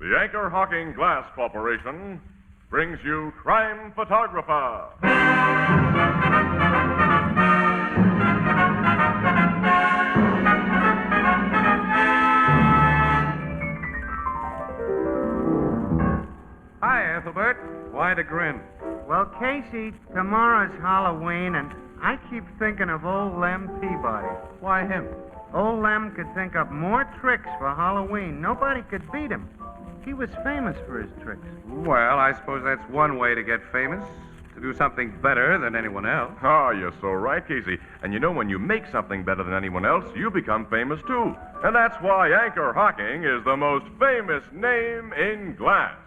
The Anchor Hocking Glass Corporation brings you Crime Photographer. Hi, Ethelbert. Why the grin? Well, Casey, tomorrow's Halloween, and I keep thinking of old Lem Peabody. Why him? Old Lem could think up more tricks for Halloween. Nobody could beat him. He was famous for his tricks. Well, I suppose that's one way to get famous. To do something better than anyone else. Ah, you're so right, Casey. And you know, when you make something better than anyone else, you become famous too. And that's why Anchor Hocking is the most famous name in glass.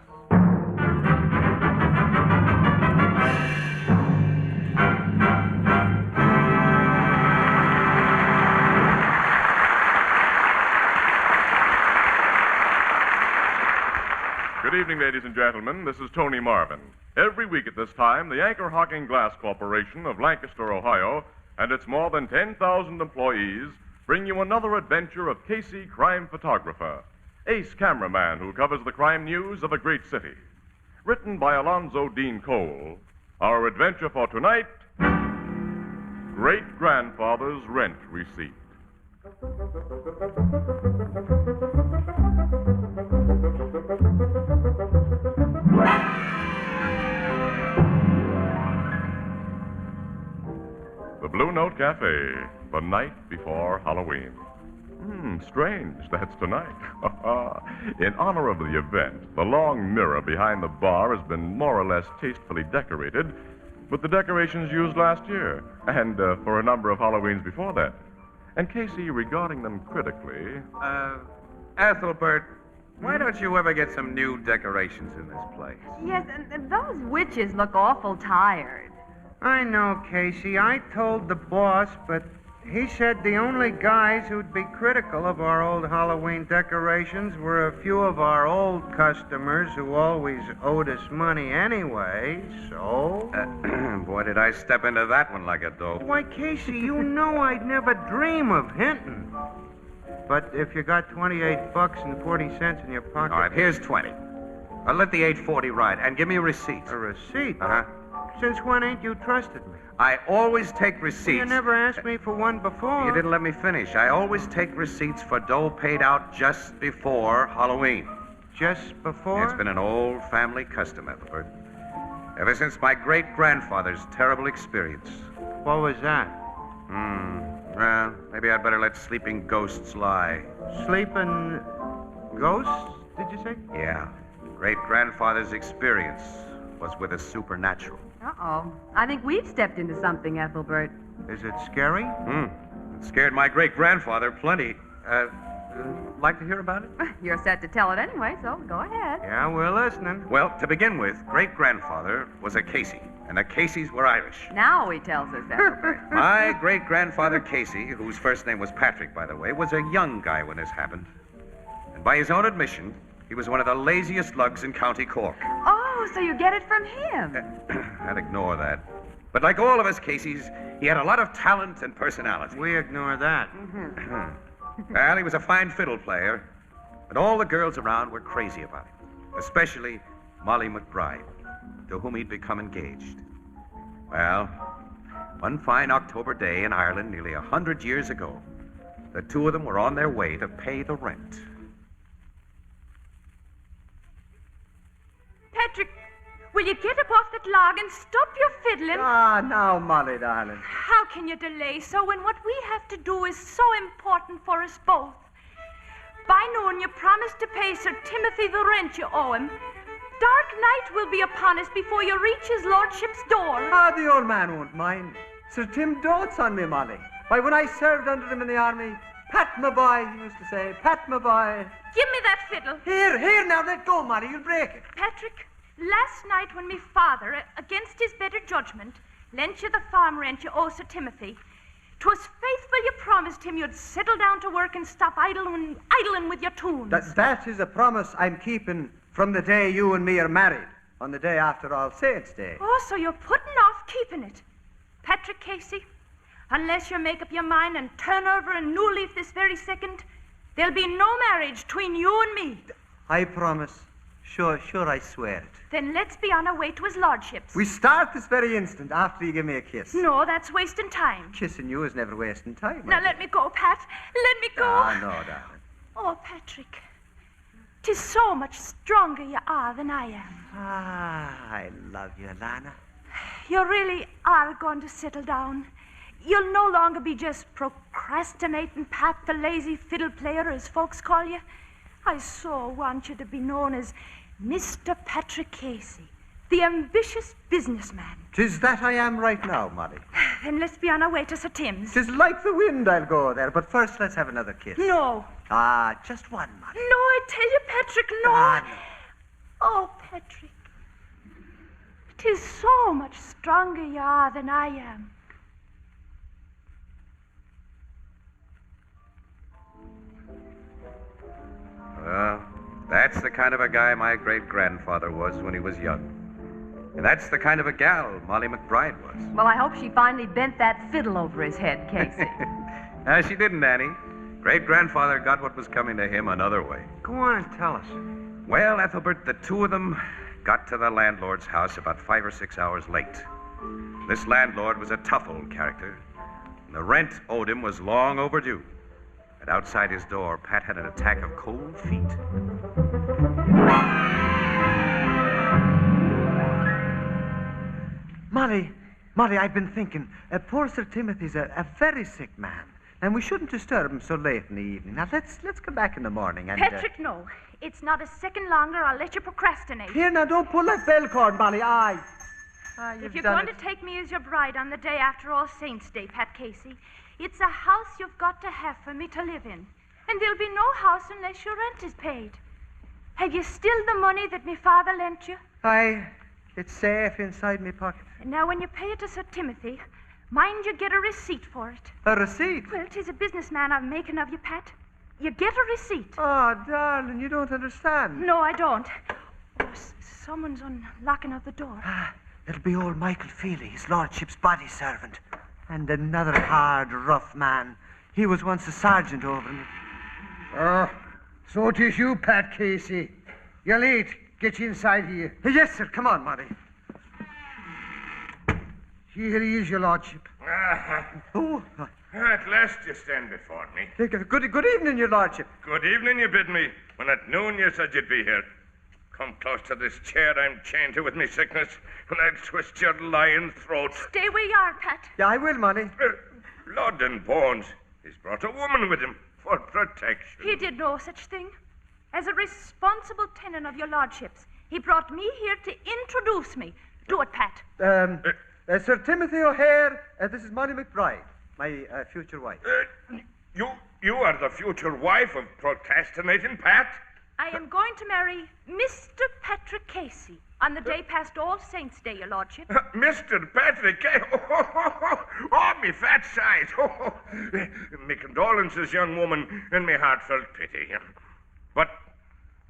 Good evening, ladies and gentlemen. This is Tony Marvin. Every week at this time, the Anchor Hocking Glass Corporation of Lancaster, Ohio, and its more than 10,000 employees bring you another adventure of Casey, crime photographer, ace cameraman who covers the crime news of a great city. Written by Alonzo Dean Cole, our adventure for tonight, Great Grandfather's Rent Receipt. The Blue Note Cafe, the night before Halloween. Strange, that's tonight. In honor of the event, the long mirror behind the bar has been more or less tastefully decorated with the decorations used last year and for a number of Halloweens before that. And Casey, regarding them critically... Ethelbert, why don't you ever get some new decorations in this place? Yes, and those witches look awful tired. I know, Casey. I told the boss, but he said the only guys who'd be critical of our old Halloween decorations were a few of our old customers who always owed us money anyway, so... Boy, did I step into that one like a dope. Why, Casey, you know I'd never dream of hinting. But if you got 28 bucks and 40 cents in your pocket... All right, here's 20. I'll let the 8.40 ride, and give me a receipt. A receipt? Uh-huh. Since when ain't you trusted me? I always take receipts. You never asked me for one before. You didn't let me finish. I always take receipts for dough paid out just before Halloween. Just before? It's been an old family custom, Ethelbert. Ever since my great-grandfather's terrible experience. What was that? Well, maybe I'd better let sleeping ghosts lie. Sleeping ghosts, did you say? Yeah. Great-grandfather's experience was with a supernatural. Uh-oh. I think we've stepped into something, Ethelbert. Is it scary? It scared my great-grandfather plenty. Like to hear about it? You're set to tell it anyway, so go ahead. Yeah, we're listening. Well, to begin with, great-grandfather was a Casey, and the Caseys were Irish. Now he tells us, Ethelbert. My great-grandfather Casey, whose first name was Patrick, by the way, was a young guy when this happened. And by his own admission, he was one of the laziest lugs in County Cork. Oh, so you get it from him. I'd ignore that. But like all of us Caseys, he had a lot of talent and personality. We ignore that. Well, he was a fine fiddle player, but all the girls around were crazy about him, especially Molly McBride, to whom he'd become engaged. Well, one fine October day in Ireland nearly 100 years ago, the two of them were on their way to pay the rent. Patrick, will you get up off that log and stop your fiddling? Now, Molly, darling. How can you delay so when what we have to do is so important for us both? By noon, you promised to pay Sir Timothy the rent you owe him. Dark night will be upon us before you reach his lordship's door. The old man won't mind. Sir Tim dotes on me, Molly. Why, when I served under him in the army, Pat, my boy, he used to say, Pat, my boy. Give me that fiddle. Here, now, let go, Molly, you'll break it. Patrick, last night when me father, against his better judgment, lent you the farm rent you owe Sir Timothy, 'twas faithful you promised him you'd settle down to work and stop idling with your tunes. That is a promise I'm keeping from the day you and me are married, on the day after All Saints' Day. Oh, so you're putting off keeping it. Patrick Casey, unless you make up your mind and turn over a new leaf this very second, there'll be no marriage between you and me. I promise. Sure, I swear it. Then let's be on our way to his lordship's. We start this very instant after you give me a kiss. No, that's wasting time. Kissing you is never wasting time. Now let me go, Pat. Let me go. Ah, no, darling. Oh, Patrick. 'Tis so much stronger you are than I am. Ah, I love you, Lana. You really are going to settle down. You'll no longer be just procrastinating Pat, the lazy fiddle player, as folks call you. I so want you to be known as Mr. Patrick Casey, the ambitious businessman. 'Tis that I am right now, Molly. Then let's be on our way to Sir Tim's. 'Tis like the wind I'll go there, but first let's have another kiss. No. Ah, just one, Molly. No, I tell you, Patrick, no. Ah, no. Oh, Patrick. 'Tis so much stronger you are than I am. Well, that's the kind of a guy my great-grandfather was when he was young. And that's the kind of a gal Molly McBride was. Well, I hope she finally bent that fiddle over his head, Casey. She didn't, Annie. Great-grandfather got what was coming to him another way. Go on and tell us. Well, Ethelbert, the two of them got to the landlord's house about 5 or 6 hours late. This landlord was a tough old character, and the rent owed him was long overdue. And outside his door, Pat had an attack of cold feet. Molly, I've been thinking. Poor Sir Timothy's a very sick man, and we shouldn't disturb him so late in the evening. Now, let's come back in the morning and... Patrick, no. It's not a second longer. I'll let you procrastinate. Here, now, don't pull that bell cord, Molly. Aye. If you're going to take me as your bride on the day after All Saints' Day, Pat Casey, it's a house you've got to have for me to live in. And there'll be no house unless your rent is paid. Have you still the money that me father lent you? Aye, it's safe inside me pocket. And now when you pay it to Sir Timothy, mind you get a receipt for it. A receipt? Well, 'tis a businessman I'm making of you, Pat. You get a receipt. Oh, darling, you don't understand. No, I don't. Oh, someone's unlocking of the door. Ah, it'll be old Michael Feely, his lordship's body servant. And another hard, rough man. He was once a sergeant over me. Oh, so it is you, Pat Casey. You're late. Get you inside here. Yes, sir. Come on, Molly. Here he is, your lordship. Oh, At last you stand before me. good evening, your lordship. Good evening, you bid me, when at noon you said you'd be here. Come close to this chair I'm chained to with me sickness, and I'll twist your lying throat. Stay where you are, Pat. Yeah, I will, Molly. Blood and bones. He's brought a woman with him for protection. He did no such thing. As a responsible tenant of your lordship's, he brought me here to introduce me. Do it, Pat. Sir Timothy O'Hare, this is Molly McBride, my future wife. You are the future wife of procrastinating Pat? I am going to marry Mr. Patrick Casey on the day past All Saints' Day, your lordship. Mr. Patrick, oh, me fat size. Me condolences, young woman, and me heartfelt pity. But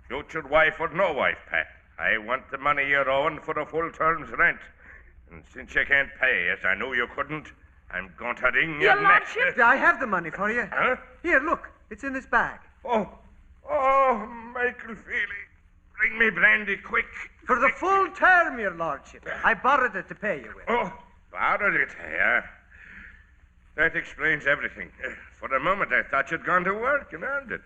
future wife or no wife, Pat, I want the money you're owing for a full term's rent. And since you can't pay, as I knew you couldn't, I'm going to wring your neck. lordship? Yeah, I have the money for you. Huh? Here, look. It's in this bag. Oh, Michael Feely, bring me brandy quick. For the full term, your lordship. I borrowed it to pay you with. Oh, borrowed it, yeah. That explains everything. For a moment, I thought you'd gone to work and earned it.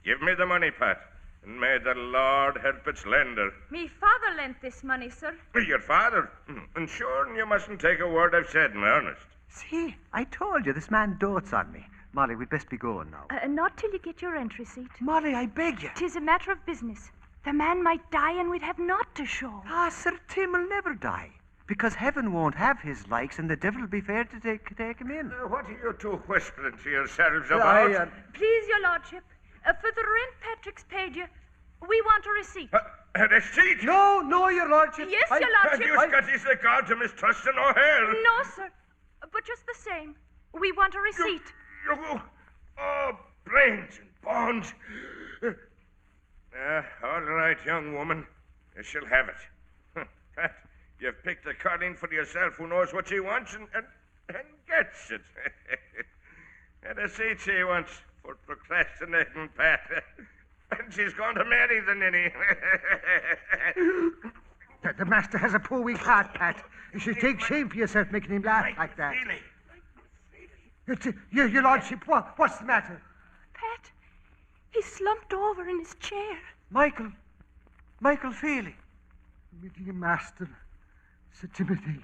Give me the money, Pat, and may the Lord help its lender. Me father lent this money, sir. Your father? And sure, you mustn't take a word I've said in earnest. See, I told you, this man dotes on me. Molly, we'd best be going now. Not till you get your rent receipt. Molly, I beg you. 'Tis a matter of business. The man might die and we'd have naught to show. Ah, Sir Tim will never die. Because heaven won't have his likes, and the devil will be fair to take him in. What are you two whispering to yourselves about? Please, your lordship, for the rent Patrick's paid you, we want a receipt. A receipt? No, your lordship. Yes, your And lordship. you Scotty's the guard to mistrusting O'Hare. No, sir. But just the same, we want a receipt. Oh, brains and bones. All right, young woman. You shall have it. Pat, you've picked a colleen for yourself who knows what she wants and gets it. And a seat she wants for procrastinating, Pat. And she's going to marry the ninny. The master has a poor weak heart, Pat. You should take shame for yourself making him laugh like that. Your lordship, what's the matter? Pat, he's slumped over in his chair. Michael Feely. My dear master, Sir Timothy,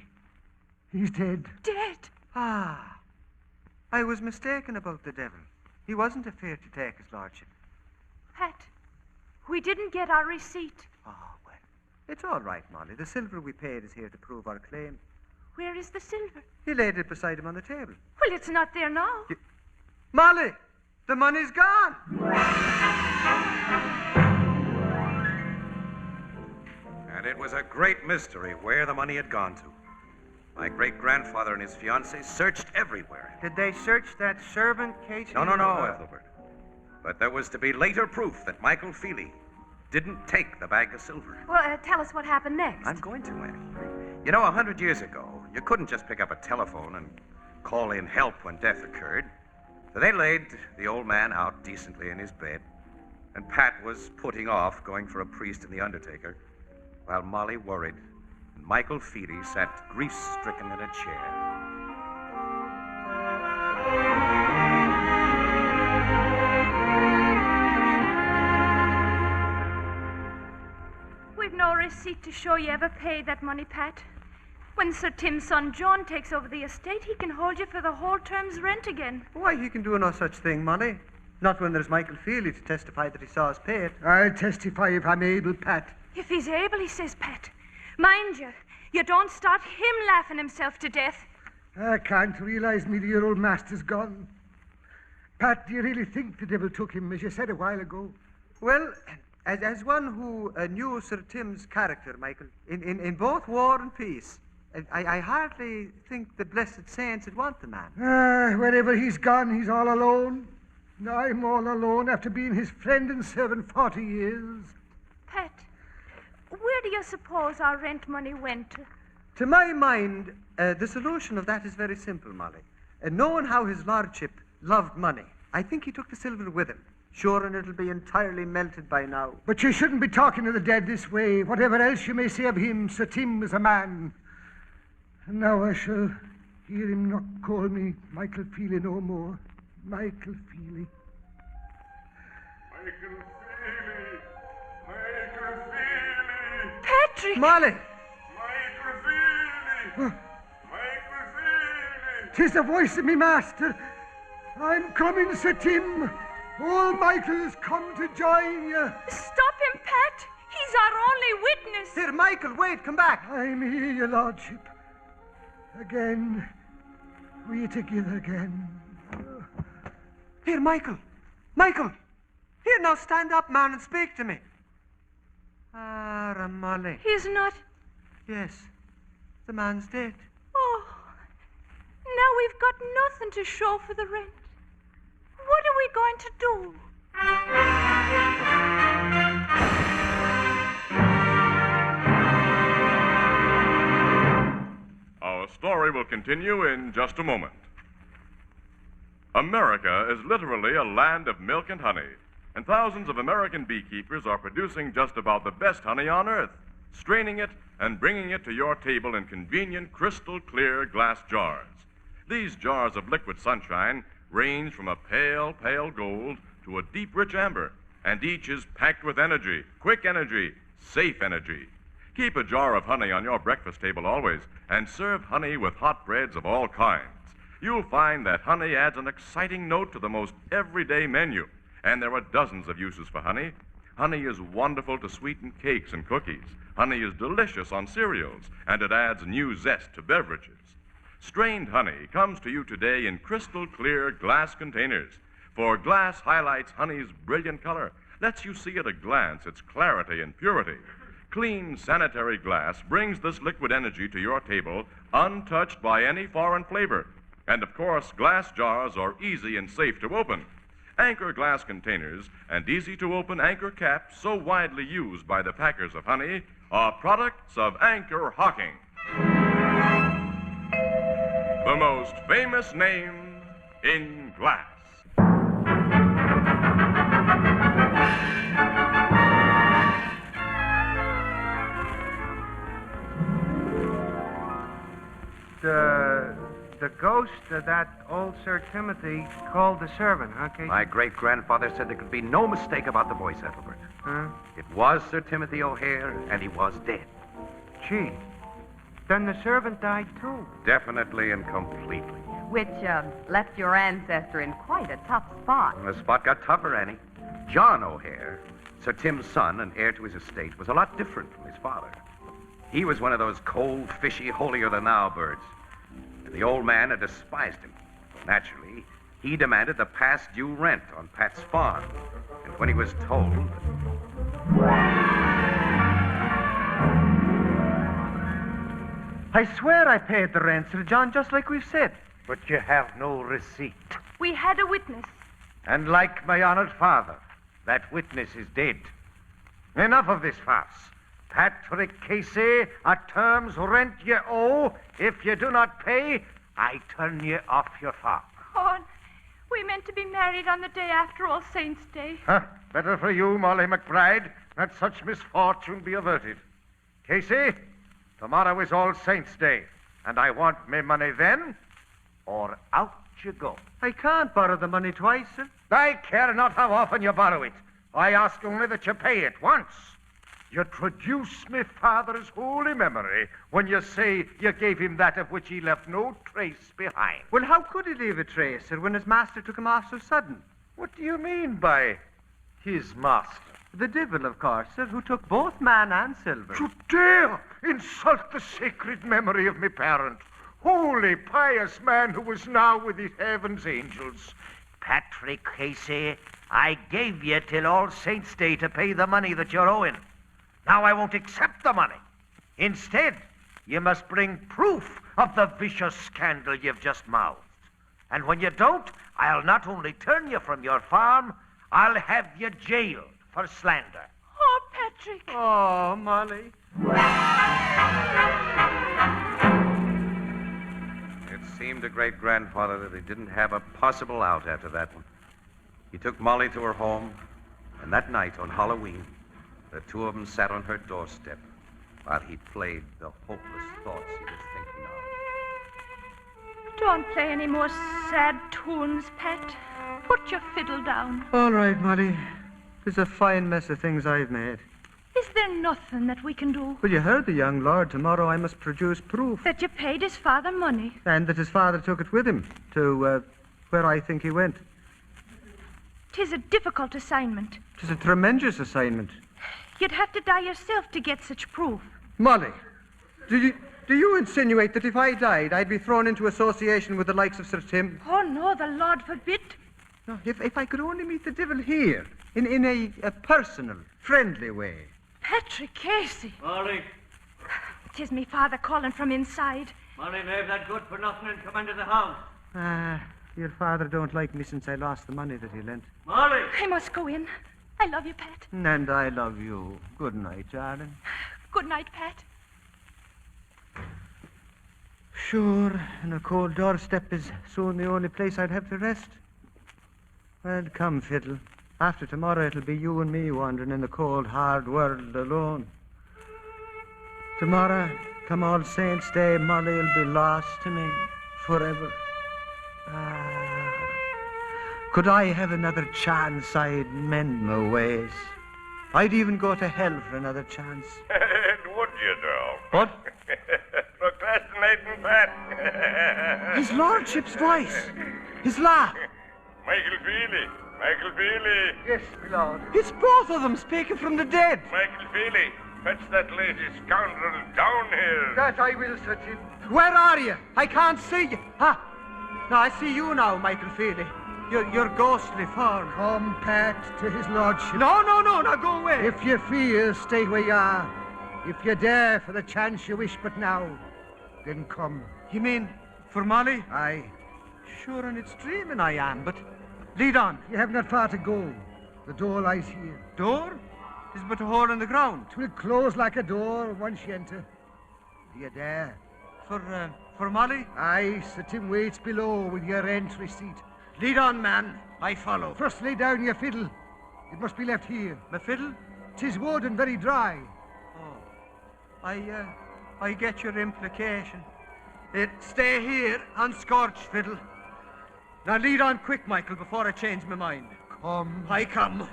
he's dead. Dead. Ah, I was mistaken about the devil. He wasn't afraid to take his lordship. Pat, we didn't get our receipt. Oh, well, it's all right, Molly. The silver we paid is here to prove our claim. Where is the silver? He laid it beside him on the table. Well, it's not there now. Molly, the money's gone. And it was a great mystery where the money had gone to. My great-grandfather and his fiancée searched everywhere. Did they search that servant, Casey? No, Ethelbert. But there was to be later proof that Michael Feely didn't take the bag of silver. Well, tell us what happened next. I'm going to, Annie. You know, 100 years ago, you couldn't just pick up a telephone and call in help when death occurred. So they laid the old man out decently in his bed, and Pat was putting off going for a priest and the undertaker, while Molly worried, and Michael Feely sat grief-stricken in a chair. We've no receipt to show you ever paid that money, Pat. When Sir Tim's son John takes over the estate, he can hold you for the whole term's rent again. Why, he can do no such thing, Molly. Not when there's Michael Feely to testify that he saw us pay it. I'll testify if I'm able, Pat. If he's able, he says, Pat. Mind you don't start him laughing himself to death. I can't realize me dear old master's gone. Pat, do you really think the devil took him, as you said a while ago? Well, as one who knew Sir Tim's character, Michael, in both war and peace, I hardly think the blessed saints would want the man. Wherever he's gone, he's all alone. I'm all alone after being his friend and servant 40 years. Pat, where do you suppose our rent money went to? To my mind, the solution of that is very simple, Molly. Knowing how his lordship loved money, I think he took the silver with him. Sure, and it'll be entirely melted by now. But you shouldn't be talking to the dead this way. Whatever else you may say of him, Sir Tim was a man. And now I shall hear him not call me Michael Feely no more. Michael Feely. Michael Feely! Michael Feely! Patrick! Molly! Michael Feely! Michael Feely! 'Tis the voice of me master. I'm coming, Sir Tim. Old Michael's come to join you. Stop him, Pat! He's our only witness! Here, Michael, wait, come back. I'm here, your lordship. Again. We together again. Here, Michael. Michael! Here, now stand up, man, and speak to me. Ah, Molly. He's not... Yes, the man's dead. Oh, now we've got nothing to show for the rent. What are we going to do? Our story will continue in just a moment. America is literally a land of milk and honey, and thousands of American beekeepers are producing just about the best honey on earth, straining it and bringing it to your table in convenient, crystal clear glass jars. These jars of liquid sunshine range from a pale, pale gold to a deep, rich amber, and each is packed with energy, quick energy, safe energy. Keep a jar of honey on your breakfast table always, and serve honey with hot breads of all kinds. You'll find that honey adds an exciting note to the most everyday menu, and there are dozens of uses for honey. Honey is wonderful to sweeten cakes and cookies. Honey is delicious on cereals, and it adds new zest to beverages. Strained honey comes to you today in crystal clear glass containers, for glass highlights honey's brilliant color, lets you see at a glance its clarity and purity. Clean, sanitary glass brings this liquid energy to your table untouched by any foreign flavor. And of course, glass jars are easy and safe to open. Anchor glass containers and easy-to-open anchor caps, so widely used by the packers of honey, are products of Anchor Hocking, the most famous name in glass. the ghost of that old Sir Timothy called the servant, huh, Casey? My great-grandfather said there could be no mistake about the voice, Ethelbert. Huh? It was Sir Timothy O'Hare, and he was dead. Gee. Then the servant died, too. Definitely and completely. Which left your ancestor in quite a tough spot. And the spot got tougher, Annie. John O'Hare, Sir Tim's son and heir to his estate, was a lot different from his father. He was one of those cold, fishy, holier-than-thou birds. And the old man had despised him. Naturally, he demanded the past due rent on Pat's farm. And when he was told... I swear I paid the rent, Sir John, just like we've said. But you have no receipt. We had a witness. And like my honored father, that witness is dead. Enough of this farce. Patrick Casey, at terms rent you owe. If you do not pay, I turn you off your farm. Oh, we meant to be married on the day after All Saints' Day. Huh? Better for you, Molly McBride, that such misfortune be averted. Casey, tomorrow is All Saints' Day, and I want my money then, or out you go. I can't borrow the money twice, sir. I care not how often you borrow it. I ask only that you pay it once. You traduce me father's holy memory when you say you gave him that of which he left no trace behind. Well, how could he leave a trace, sir, when his master took him off so sudden? What do you mean by his master? The devil, of course, sir, who took both man and silver. You dare insult the sacred memory of my parent, holy, pious man who was now with his heaven's angels. Patrick Casey, I gave you till All Saints' Day to pay the money that you're owing. Now I won't accept the money. Instead, you must bring proof of the vicious scandal you've just mouthed. And when you don't, I'll not only turn you from your farm, I'll have you jailed for slander. Oh, Patrick. Oh, Molly. It seemed to great-grandfather that he didn't have a possible out after that one. He took Molly to her home, and that night on Halloween, the two of them sat on her doorstep while he played the hopeless thoughts he was thinking of. Don't play any more sad tunes, Pat. Put your fiddle down. All right, Molly. There's a fine mess of things I've made. Is there nothing that we can do? Well, you heard the young lord. Tomorrow I must produce proof. That you paid his father money. And that his father took it with him to where I think he went. 'Tis a difficult assignment. 'Tis a tremendous assignment. You'd have to die yourself to get such proof. Molly, do you insinuate that if I died, I'd be thrown into association with the likes of Sir Tim? Oh, no, the Lord forbid. No, if I could only meet the devil here, in a personal, friendly way. Patrick Casey. Molly, 'Tis me father calling from inside. Molly, leave that good for nothing and come into the house. Your father don't like me since I lost the money that he lent. Molly! I must go in. I love you, Pat. And I love you. Good night, darling. Good night, Pat. Sure, and a cold doorstep is soon the only place I'd have to rest. Well, come, Fiddle. After tomorrow, it'll be you and me wandering in the cold, hard world alone. Tomorrow, come All Saints' Day, Molly'll be lost to me forever. Could I have another chance, I'd mend my ways. I'd even go to hell for another chance. Would you, now? What? Procrastinating, Pat. His lordship's voice. His laugh. Michael Feely. Michael Feely. Yes, my lord. It's both of them speaking from the dead. Michael Feely. Fetch that lazy scoundrel down here. That I will, Sir Tim. Where are you? I can't see you. Ah, no, I see you now, Michael Feely. Your ghostly form. Come, Pat, to his lordship. No, now go away. If you fear, stay where you are. If you dare for the chance you wish but now, then come. You mean for Molly? Aye. Sure, and it's dreaming I am, but lead on. You have not far to go. The door lies here. Door? Is but a hole in the ground. 'Twill close like a door once you enter. Do you dare? For Molly? Aye, Sir Tim waits below with your rent receipt. Lead on, man. I follow. First lay down your fiddle. It must be left here. My fiddle? 'Tis wood and very dry. Oh, I get your implication. Stay here, unscorched, Fiddle. Now lead on quick, Michael, before I change my mind. Come. I come.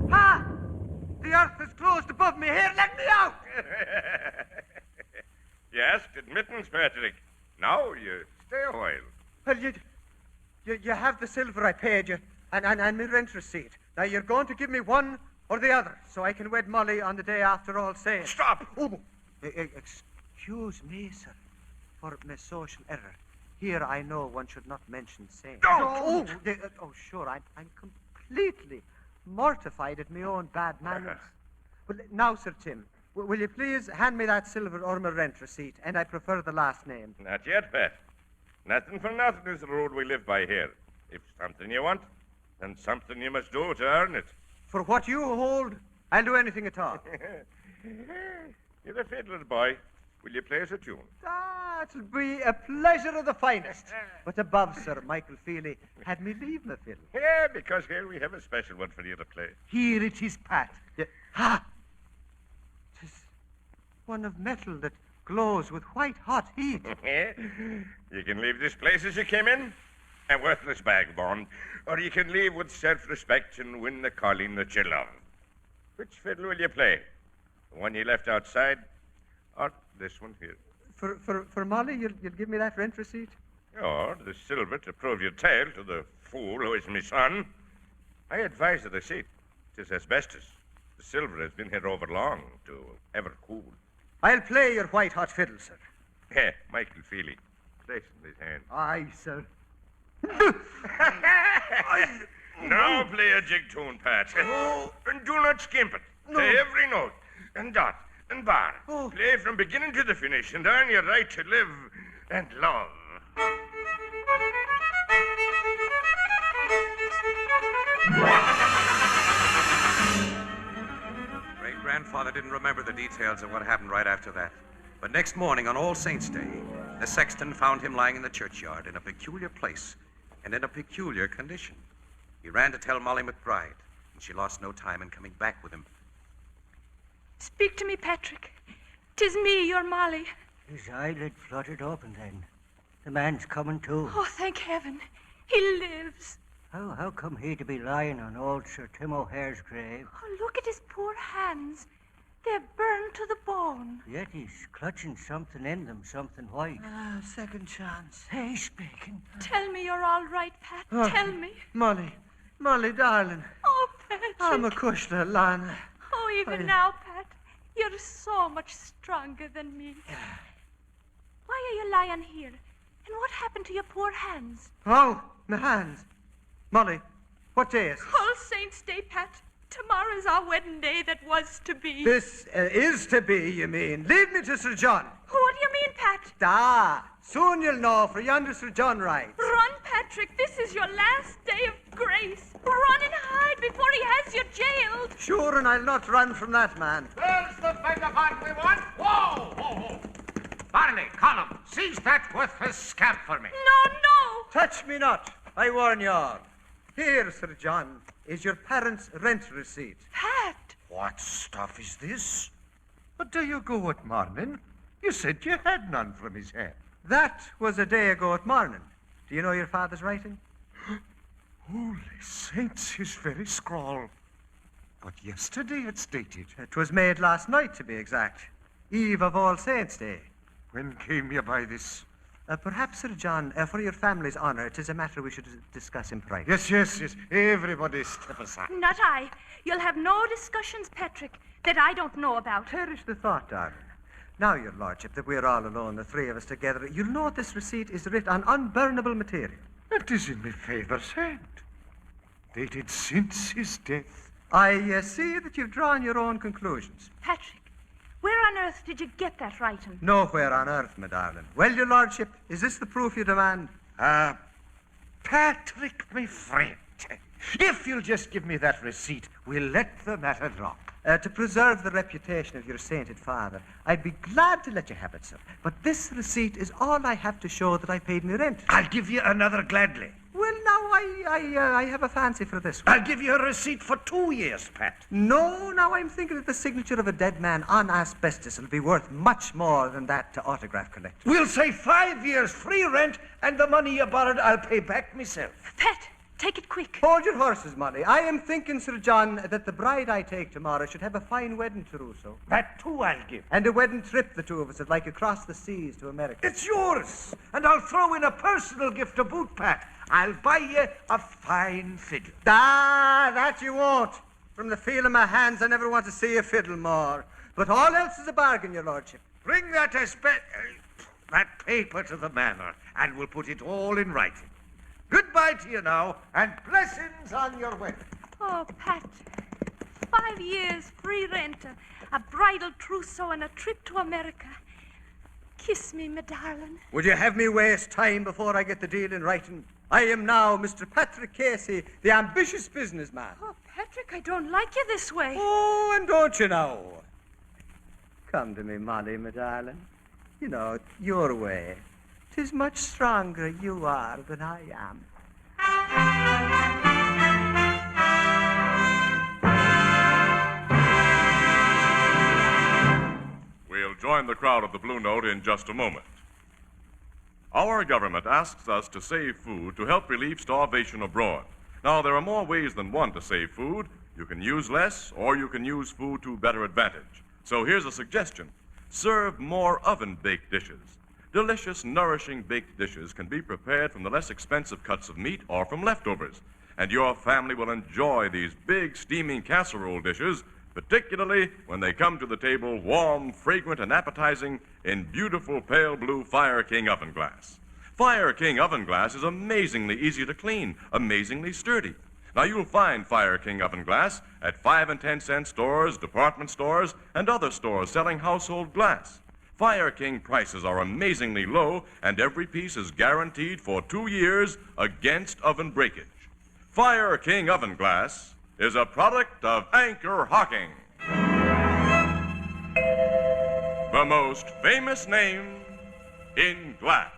Ha! The earth is closed above me. Here, let me out! You asked admittance, Patrick. Now you stay a while. Well, you have the silver I paid you and my rent receipt. Now, you're going to give me one or the other so I can wed Molly on the day after All Saints. Stop! Oh, excuse me, sir, for my social error. Here I know one should not mention saints. Don't! Sure, I'm completely mortified at my own bad manners. Well, now, Sir Tim, will you please hand me that silver or my rent receipt? And I prefer the last name. Not yet, Pat. Nothing for nothing is the road we live by here. If something you want, then something you must do to earn it. For what you hold, I'll do anything at all. You're a fiddler, boy. Will you play us a tune? It'll be a pleasure of the finest. But above, Sir Michael Feely, had me leave my fiddle. Yeah, because here we have a special one for you to play. Here it is, Pat. Ha! 'Tis one of metal that glows with white-hot heat. You can leave this place as you came in, a worthless vagabond, or you can leave with self-respect and win the calling that you love. Which fiddle will you play? The one you left outside, or this one here? For Molly, you'll give me that rent receipt? Or the silver to prove your tale to the fool who is my son. I advise the receipt. 'Tis asbestos. The silver has been here over long to ever cool. I'll play your white-hot fiddle, sir. Yeah, Michael Feely. Place in his hand. Aye, sir. Now play a jig tune, Pat. And do not skimp it. Play every note, and dot, and bar. Play from beginning to the finish, and earn your right to live and love. Great-grandfather didn't remember the details of what happened right after that. But next morning, on All Saints' Day, the sexton found him lying in the churchyard in a peculiar place and in a peculiar condition. He ran to tell Molly McBride, and she lost no time in coming back with him. Speak to me, Patrick. 'Tis me, your Molly. His eyelid fluttered open then. The man's coming to. Oh, thank heaven. He lives. How come he to be lying on old Sir Tim O'Hare's grave? Oh, look at his poor hands. They're burned to the bone. Yet he's clutching something in them, something white. Second chance. He's speaking. Tell me you're all right, Pat. Tell me. Molly, darling. Oh, Patrick. I'm a kushla, Lana. Oh, even now, Pat, you're so much stronger than me. Why are you lying here? And what happened to your poor hands? Oh, my hands. Molly, what day is it? All Saints' Day, Pat. Tomorrow's our wedding day that was to be. This is to be, you mean. Lead me to Sir John. What do you mean, Pat? Soon you'll know, for yonder Sir John rides. Run, Patrick. This is your last day of grace. Run and hide before he has you jailed. Sure, and I'll not run from that man. There's the vagabond we want. Whoa! Barney, Column, seize that worthless scamp for me. No. Touch me not, I warn you all. Here, Sir John, is your parents' rent receipt. Pat. What stuff is this? But do you go at morning? You said you had none from his hand. That was a day ago at morning. Do you know your father's writing? Holy saints, his very scrawl. But yesterday it's dated. It was made last night, to be exact. Eve of All Saints' Day. When came you by this? Perhaps, Sir John, for your family's honour, it is a matter we should discuss in private. Yes. Everybody step aside. Not I. You'll have no discussions, Patrick, that I don't know about. Perish the thought, darling. Now, your lordship, that we're all alone, the three of us together, you'll note this receipt is writ on unburnable material. It is in my father's hand. Dated since his death. I see that you've drawn your own conclusions. Patrick, where on earth did you get that writing? Nowhere on earth, my darling. Well, your lordship, is this the proof you demand? Patrick, my friend, if you'll just give me that receipt, we'll let the matter drop. To preserve the reputation of your sainted father, I'd be glad to let you have it, sir. But this receipt is all I have to show that I paid my rent. I'll give you another gladly. Well, now I have a fancy for this one. I'll give you a receipt for 2 years, Pat. No, now I'm thinking that the signature of a dead man on asbestos will be worth much more than that to autograph collectors. We'll say 5 years free rent, and the money you borrowed I'll pay back myself. Pat, take it quick. Hold your horses, Molly. I am thinking, Sir John, that the bride I take tomorrow should have a fine wedding trousseau. That too I'll give. And a wedding trip the two of us would like across the seas to America. It's yours, and I'll throw in a personal gift to boot, Pat. I'll buy you a fine fiddle. Ah, that you won't. From the feel of my hands, I never want to see a fiddle more. But all else is a bargain, your lordship. Bring that that paper to the manor, and we'll put it all in writing. Goodbye to you now, and blessings on your wedding. Oh, Pat. 5 years free rent, a bridal trousseau, and a trip to America. Kiss me, my darling. Would you have me waste time before I get the deal in writing? I am now Mr. Patrick Casey, the ambitious businessman. Oh, Patrick, I don't like you this way. Oh, and don't you know? Come to me, Molly, my darling. You know, your way. 'Tis much stronger you are than I am. We'll join the crowd at the Blue Note in just a moment. Our government asks us to save food to help relieve starvation abroad. Now, there are more ways than one to save food. You can use less, or you can use food to better advantage. So here's a suggestion. Serve more oven-baked dishes. Delicious, nourishing baked dishes can be prepared from the less expensive cuts of meat or from leftovers. And your family will enjoy these big, steaming casserole dishes, particularly when they come to the table warm, fragrant, and appetizing in beautiful pale blue Fire King oven glass. Fire King oven glass is amazingly easy to clean, amazingly sturdy. Now, you'll find Fire King oven glass at 5 and 10 cent stores, department stores, and other stores selling household glass. Fire King prices are amazingly low, and every piece is guaranteed for 2 years against oven breakage. Fire King oven glass is a product of Anchor Hocking, the most famous name in glass.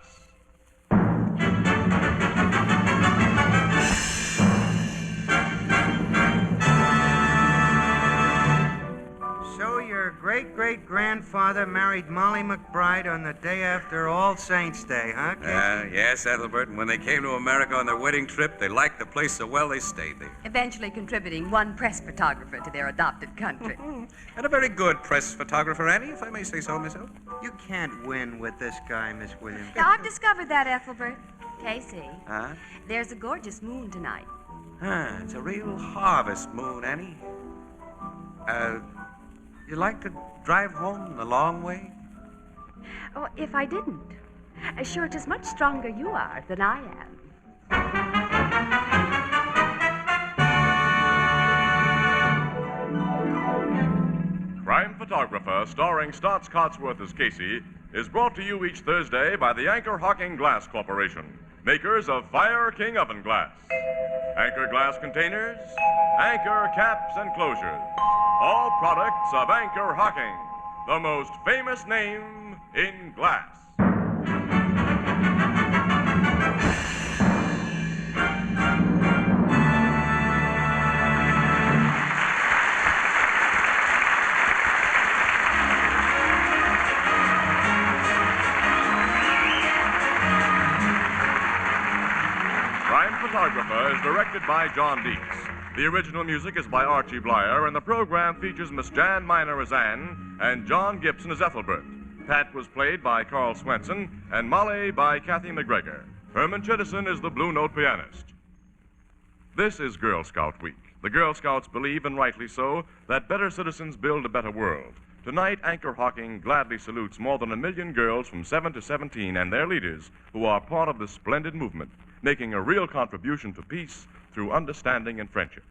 So your great-great-grandfather married Molly McBride on the day after All Saints' Day, huh, Casey? Yes, Ethelbert. And when they came to America on their wedding trip, they liked the place so well they stayed there. Eventually contributing one press photographer to their adopted country. And a very good press photographer, Annie, if I may say so myself. You can't win with this guy, Miss Williams. Now, I've discovered that, Ethelbert. Casey, Huh? there's a gorgeous moon tonight. It's a real harvest moon, Annie. You like to drive home the long way? Oh, if I didn't. Sure, 'tis much stronger you are than I am. Crime Photographer, starring Stotts Cotsworth as Casey, is brought to you each Thursday by the Anchor Hocking Glass Corporation, makers of Fire King oven glass. Anchor glass containers, Anchor caps and closures. All products of Anchor Hocking, the most famous name in glass. Crime Photographer is directed by John Dietz. The original music is by Archie Blyer, and the program features Miss Jan Miner as Anne and John Gibson as Ethelbert. Pat was played by Carl Swenson, and Molly by Kathy McGregor. Herman Chittison is the Blue Note pianist. This is Girl Scout Week. The Girl Scouts believe, and rightly so, that better citizens build a better world. Tonight, Anchor Hocking gladly salutes more than 1 million girls from 7 to 17 and their leaders who are part of this splendid movement, making a real contribution to peace through understanding and friendship.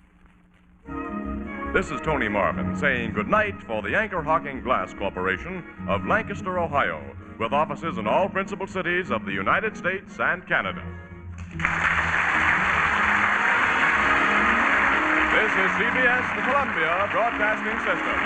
This is Tony Marvin saying goodnight for the Anchor Hocking Glass Corporation of Lancaster, Ohio, with offices in all principal cities of the United States and Canada. This is CBS, the Columbia Broadcasting System.